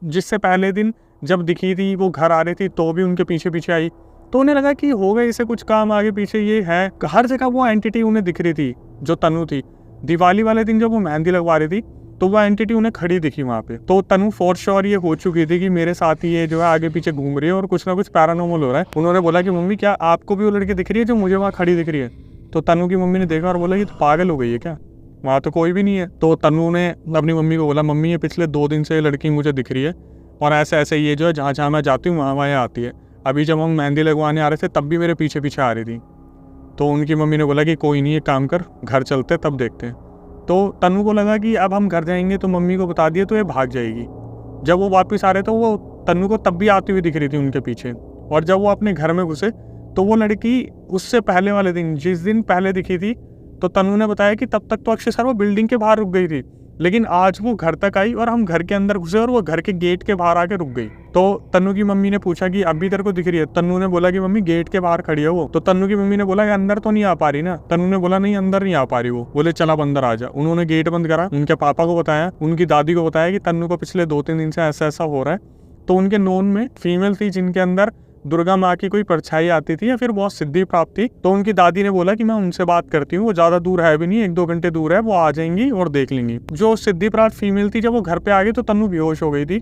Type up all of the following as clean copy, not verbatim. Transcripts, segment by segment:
जिससे पहले दिन जब दिखी थी वो घर आ रही थी तो भी उनके पीछे पीछे आई। तो उन्हें लगा कि हो गए इसे कुछ काम आगे पीछे ये है। हर जगह वो एंटिटी उन्हें दिख रही थी जो तनु थी। दिवाली वाले दिन जब वो मेहंदी लगवा रही थी तो वो एंटिटी उन्हें खड़ी दिखी वहाँ पे। तो तनु फॉर श्योर ये हो चुकी थी कि मेरे साथ ही ये जो है आगे पीछे घूम रही है और कुछ ना कुछ पैरानॉर्मल हो रहा है। उन्होंने बोला कि मम्मी क्या आपको भी वो लड़की दिख रही है जो मुझे वहाँ खड़ी दिख रही है? तो तनु की मम्मी ने देखा और बोला कि तो पागल हो गई है क्या, वहाँ तो कोई भी नहीं है। तो तनु ने अपनी मम्मी को बोला मम्मी ये पिछले 2 दिन से ये लड़की मुझे दिख रही है और ऐसे ऐसे ये जो है जहाँ जहाँ मैं जाती हूँ वहाँ वहाँ आती है। अभी जब हम मेहंदी लगवाने आ रहे थे तब भी मेरे पीछे पीछे आ रही थी। तो उनकी मम्मी ने बोला कि कोई नहीं, एक काम कर घर चलते तब देखते हैं। तो तनु को लगा कि अब हम घर जाएंगे तो मम्मी को बता दिए तो ये भाग जाएगी। जब वो वापस आ रहे तो वो तनु को तब भी आती हुई दिख रही थी उनके पीछे। और जब वो अपने घर में घुसे तो वो लड़की उससे पहले वाले दिन जिस दिन पहले दिखी थी तो तनु ने बताया कि तब तक तो अक्षय सर वो बिल्डिंग के बाहर रुक गई थी, लेकिन आज वो घर तक आई और हम घर के अंदर घुसे और वो घर के गेट के बाहर आके रुक गई। तो तनु की मम्मी ने पूछा कि अभी तेरे को दिख रही है? तनु ने बोला कि मम्मी गेट के बाहर खड़ी है वो। तो तनु की मम्मी ने बोला कि अंदर तो नहीं आ पा रही ना? तनु ने बोला नहीं अंदर नहीं आ पा रही वो। बोले चल अब अंदर आ जा। उन्होंने गेट बंद करा, उनके पापा को बताया, उनकी दादी को बताया कि तनु को पिछले 2-3 दिन से ऐसा ऐसा हो रहा है। तो उनके नोन में फीमेल थी जिनके अंदर दुर्गा माँ की कोई परछाई आती थी या फिर बहुत सिद्धि प्राप्त थी। तो उनकी दादी ने बोला कि मैं उनसे बात करती हूँ, वो ज्यादा दूर है भी नहीं, 1-2 घंटे दूर है, वो आ जाएंगी और देख लेंगी। जो सिद्धि प्राप्त फीमेल थी जब वो घर पे आ गई तो तनु बेहोश हो गई थी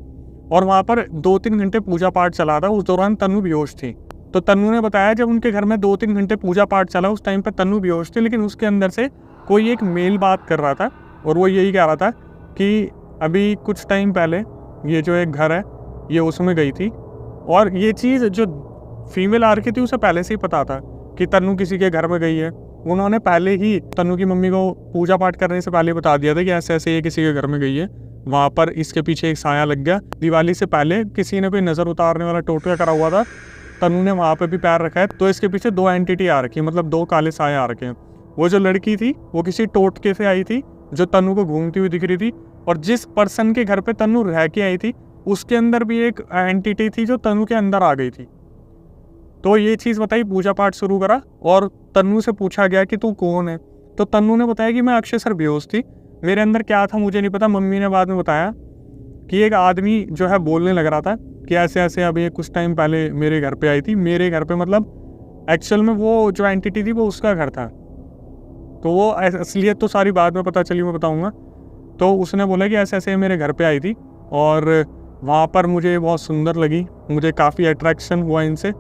और वहां पर 2-3 घंटे पूजा पाठ चला था। उस दौरान तनु बेहोश थी। तो तनु ने बताया जब उनके घर में 2-3 घंटे पूजा पाठ चला उस टाइम पर तनु बेहोश थी, लेकिन उसके अंदर से कोई एक मेल बात कर रहा था और वो यही कह रहा था कि अभी कुछ टाइम पहले ये जो एक घर है ये उसमें गई थी। और ये चीज़ जो फीमेल आ रखी थी उसे पहले से ही पता था कि तनु किसी के घर में गई है। उन्होंने पहले ही तनु की मम्मी को पूजा पाठ करने से पहले बता दिया था कि ऐसे ऐसे ये किसी के घर में गई है, वहाँ पर इसके पीछे एक साया लग गया। दिवाली से पहले किसी ने कोई नज़र उतारने वाला टोटका करा हुआ था, तनु ने वहाँ पर भी पैर रखा है, तो इसके पीछे 2 एंटिटी आ रखी है, मतलब 2 काले साए आ रखे हैं। वो जो लड़की थी वो किसी टोटके से आई थी जो तनु को घूमती हुई दिख रही थी, और जिस पर्सन के घर पे तनु रह के आई थी उसके अंदर भी एक एंटिटी थी जो तनु के अंदर आ गई थी। तो ये चीज़ बताई, पूजा पाठ शुरू करा और तनु से पूछा गया कि तू कौन है? तो तनु ने बताया कि मैं अक्षय सर बेहोश थी, मेरे अंदर क्या था मुझे नहीं पता। मम्मी ने बाद में बताया कि एक आदमी जो है बोलने लग रहा था कि ऐसे ऐसे अभी कुछ टाइम पहले मेरे घर पे आई थी। मेरे घर पे मतलब एक्चुअल में वो जो एंटिटी थी वो उसका घर था। तो वो असलियत तो सारी बाद में पता चली, मैं बताऊँगा। तो उसने बोला कि ऐसे ऐसे मेरे घर पर आई थी और वहाँ पर मुझे बहुत सुंदर लगी, मुझे काफ़ी अट्रैक्शन हुआ इनसे